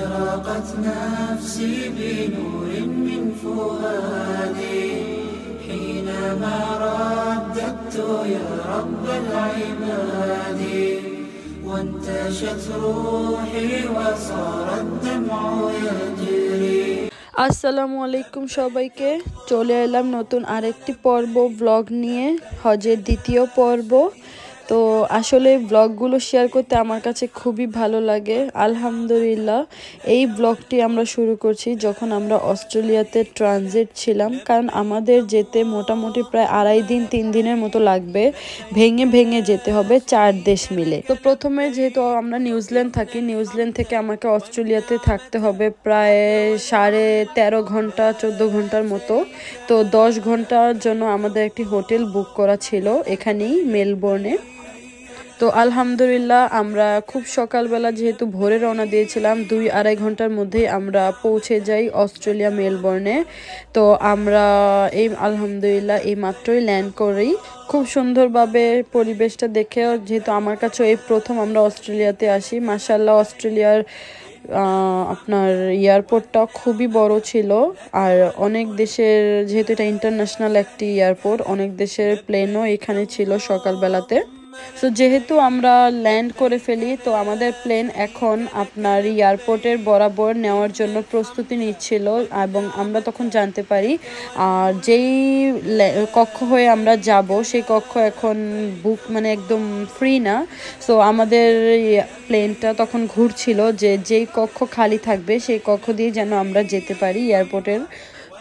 أشرقت نفسي بنور من فؤادي حينما رددت يا رب العباد وانتشت روحي وصار الدمع يجري। আসসালামু আলাইকুম সবাইকে, চলে এলাম নতুন আরেকটি পর্ব ব্লগ নিয়ে, হজের দ্বিতীয় পর্ব। তো আসলে ব্লগগুলো শেয়ার করতে আমার কাছে খুবই ভালো লাগে। আলহামদুলিল্লাহ, এই ব্লগটি আমরা শুরু করছি যখন আমরা অস্ট্রেলিয়াতে ট্রানজিট ছিলাম, কারণ আমাদের যেতে মোটামুটি প্রায় 2.5-3 দিনের মতো লাগবে। ভেঙে ভেঙে যেতে হবে 4 দেশ মিলে। তো প্রথমে যেহেতু আমরা নিউজিল্যান্ড থাকি, নিউজিল্যান্ড থেকে আমাকে অস্ট্রেলিয়াতে থাকতে হবে প্রায় 13.5 ঘন্টা 14 ঘন্টার মতো। তো 10 ঘন্টার জন্য আমাদের একটি হোটেল বুক করা ছিল এখানেই মেলবোর্নে। তো আলহামদুলিল্লাহ আমরা খুব সকালবেলা যেহেতু ভোরে রওনা দিয়েছিলাম, 2-2.5 ঘন্টার মধ্যেই আমরা পৌঁছে যাই অস্ট্রেলিয়া মেলবোর্নে। তো আমরা আলহামদুলিল্লাহ এই মাত্রই ল্যান্ড করি খুব সুন্দরভাবে। পরিবেশটা দেখে, যেহেতু আমার কাছে এই প্রথম আমরা অস্ট্রেলিয়াতে আসি, মাশাআল্লাহ অস্ট্রেলিয়ার আপনার এয়ারপোর্টটা খুবই বড় ছিল। আর অনেক দেশের, যেহেতু এটা ইন্টারন্যাশনাল একটি এয়ারপোর্ট, অনেক দেশের প্লেনও এখানে ছিল সকালবেলাতে। সো যেহেতু আমরা ল্যান্ড করে ফেলি, তো আমাদের প্লেন এখন আপনার এয়ারপোর্টের বরাবর নেওয়ার জন্য প্রস্তুতি নিচ্ছিল, এবং আমরা তখন জানতে পারি আর যেই কক্ষ হয়ে আমরা যাব সেই কক্ষ এখন বুক, মানে একদম ফ্রি না। সো আমাদের প্লেনটা তখন ঘুরছিল যে যেই কক্ষ খালি থাকবে সেই কক্ষ দিয়ে যেন আমরা যেতে পারি এয়ারপোর্টের।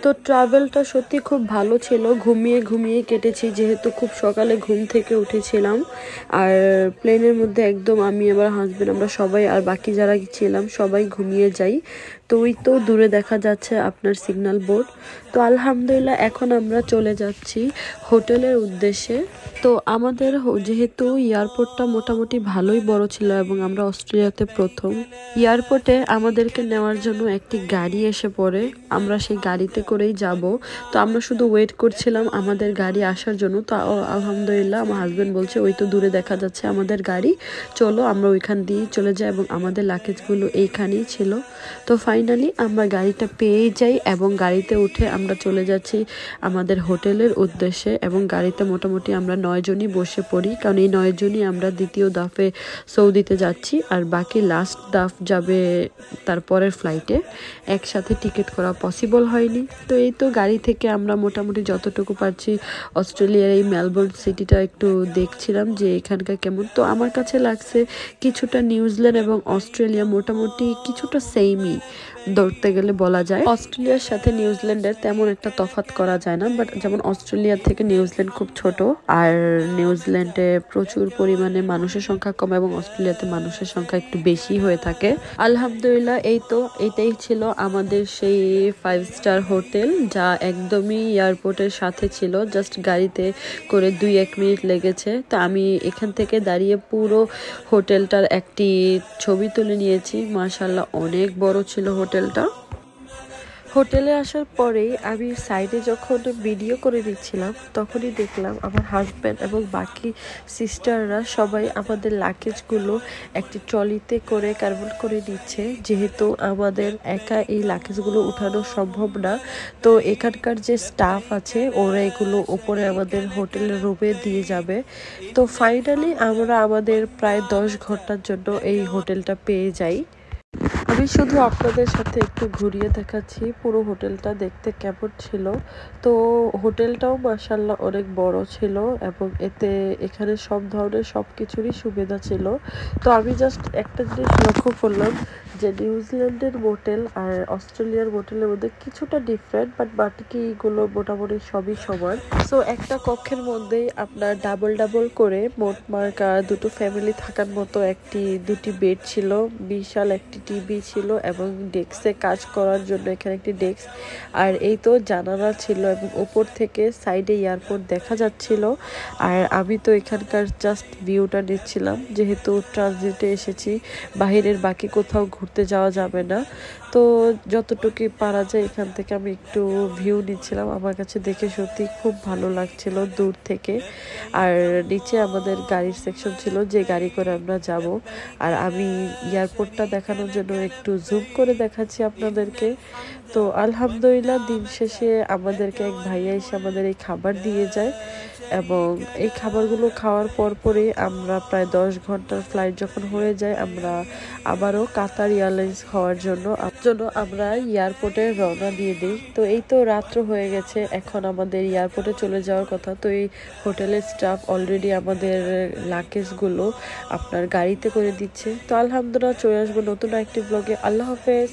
তো ট্রাভেলটা সত্যি খুব ভালো ছিল, ঘুমিয়ে ঘুমিয়ে কেটেছি যেহেতু খুব সকালে ঘুম থেকে উঠেছিলাম। আর প্লেনের মধ্যে একদম আমি, আমার হাজব্যান্ড, আমরা সবাই আর বাকি যারা ছিলাম সবাই ঘুমিয়ে যাই। তো ওই তো দূরে দেখা যাচ্ছে আপনার সিগন্যাল বোর্ড। তো আলহামদুলিল্লাহ এখন আমরা চলে যাচ্ছি হোটেলের উদ্দেশ্যে। তো আমাদের যেহেতু এয়ারপোর্টটা মোটামুটি ভালোই বড় ছিল এবং আমরা অস্ট্রেলিয়াতে প্রথম, এয়ারপোর্টে আমাদেরকে নেওয়ার জন্য একটি গাড়ি এসে পড়ে। আমরা সেই গাড়িতে করেই যাব। তো আমরা শুধু ওয়েট করছিলাম আমাদের গাড়ি আসার জন্য। তো আলহামদুলিল্লাহ আমার হাজব্যান্ড বলছে ওই তো দূরে দেখা যাচ্ছে আমাদের গাড়ি, চলো আমরা ওইখান দিয়েই চলে যাই, এবং আমাদের লাগেজগুলো এইখানেই ছিল। তো ফাইনালি আমরা গাড়িটা পেয়ে যাই এবং গাড়িতে উঠে আমরা চলে যাচ্ছি আমাদের হোটেলের উদ্দেশ্যে। এবং গাড়িতে মোটামুটি আমরা 9 জনই বসে পড়ি, কারণ এই 9 জনই আমরা দ্বিতীয় দাফে সৌদিতে যাচ্ছি, আর বাকি লাস্ট দাফ যাবে তারপরের ফ্লাইটে। একসাথে টিকিট করা পসিবল হয়নি। তো এই তো গাড়ি থেকে আমরা মোটামুটি যতটুকু পারছি অস্ট্রেলিয়ার এই মেলবোর্ন সিটিটা একটু দেখছিলাম যে এখানকার কেমন। তো আমার কাছে লাগছে কিছুটা নিউজিল্যান্ড এবং অস্ট্রেলিয়া মোটামুটি কিছুটা সেমই ধরতে গেলে বলা যায়। অস্ট্রেলিয়ার সাথে নিউজিল্যান্ডের তেমন একটা তফাৎ করা যায় না, বাট যেমন অস্ট্রেলিয়ার থেকে নিউজিল্যান্ড খুব ছোট, আর নিউজিল্যান্ডে প্রচুর পরিমাণে মানুষের সংখ্যা কম এবং অস্ট্রেলিয়াতে মানুষের সংখ্যা একটু বেশি হয়ে থাকে। আলহামদুলিল্লাহ এইটাই ছিল আমাদের সেই 5 স্টার হোটেল, যা একদমই এয়ারপোর্টের সাথে ছিল। জাস্ট গাড়িতে করে 2-1 মিনিট লেগেছে। তো আমি এখান থেকে দাঁড়িয়ে পুরো হোটেলটার একটি ছবি তুলে নিয়েছি। মাশাআল্লাহ অনেক বড় ছিল হোটেলটা। হোটেলে আসার পরেই আমি সাইডে যখন ভিডিও করে দিচ্ছিলাম, তখনই দেখলাম আমার হাজব্যান্ড এবং বাকি সিস্টাররা সবাই আমাদের লাগেজগুলো একটি ট্রলিতে করে কার্বন করে দিচ্ছে, যেহেতু আমাদের একা এই লাগেজগুলো উঠানো সম্ভব না। তো এখানকার যে স্টাফ আছে ওরা এগুলো ওপরে আমাদের হোটেলের রুমে দিয়ে যাবে। তো ফাইনালি আমরা আমাদের প্রায় 10 ঘন্টার জন্য এই হোটেলটা পেয়ে যাই। আমি শুধু আপনাদের সাথে একটু ঘুরিয়ে দেখাচ্ছি পুরো হোটেলটা দেখতে কেমন ছিল। তো হোটেলটাও মাশাআল্লাহ অনেক বড় ছিল, এবং এখানে সব ধরনের সব কিছুরই সুবিধা ছিল। তো আমি জাস্ট একটা জিনিস লক্ষ্য করলাম যে নিউজিল্যান্ডের হোটেল আর অস্ট্রেলিয়ার হোটেলের মধ্যে কিছুটা ডিফারেন্ট, বাট বাকিগুলো মোটামুটি সবই সমান। সো একটা কক্ষের মধ্যেই আপনার ডাবল করে মোট মার্কা 2টো ফ্যামিলি থাকার মতো দুটি বেড ছিল, বিশাল একটি টিভি ছিল, এবং ডেস্কে কাজ করার জন্য এখানে একটি ডেস্ক। আর এই তো জানালা ছিল, এবং ওপর থেকে সাইডে এয়ারপোর্ট দেখা যাচ্ছিল। আর আমি তো এখানকার জাস্ট ভিউটা নিচ্ছিলাম, যেহেতু ট্রানজিটে এসেছি, বাহিরের বাকি কোথাও ঘুরতে ঘুরতে যাওয়া যাবে না, তো যতটুকু পারা যায় এখান থেকে আমি একটু ভিউ নিচ্ছিলাম। আমার কাছে দেখে সত্যি খুব ভালো লাগছিল দূর থেকে। আর নিচে আমাদের গাড়ির সেকশন ছিল, যে গাড়ি করে আমরা যাব। আর আমি এয়ারপোর্টটা দেখানোর জন্য একটু জুম করে দেখাচ্ছি আপনাদেরকে। তো আলহামদুলিল্লাহ দিন শেষে আমাদেরকে এক ভাইয়া এসে আমাদের এই খাবার দিয়ে যায়, এবং এই খাবারগুলো খাওয়ার পরই আমরা প্রায় 10 ঘন্টার ফ্লাইট যখন হয়ে যায়, আমরা আবারও কাতার এয়ারলাইন্স হওয়ার জন্য আমরা এয়ারপোর্টে রওনা দিয়ে দিই। তো এই তো রাত্র হয়ে গেছে, এখন আমাদের এয়ারপোর্টে চলে যাওয়ার কথা। তো এই হোটেলের স্টাফ অলরেডি আমাদের লাগেজগুলো আপনার গাড়িতে করে দিচ্ছে। তো আলহামদুলিল্লাহ চলে আসবো নতুন একটি ব্লগে। আল্লাহ হাফেজ।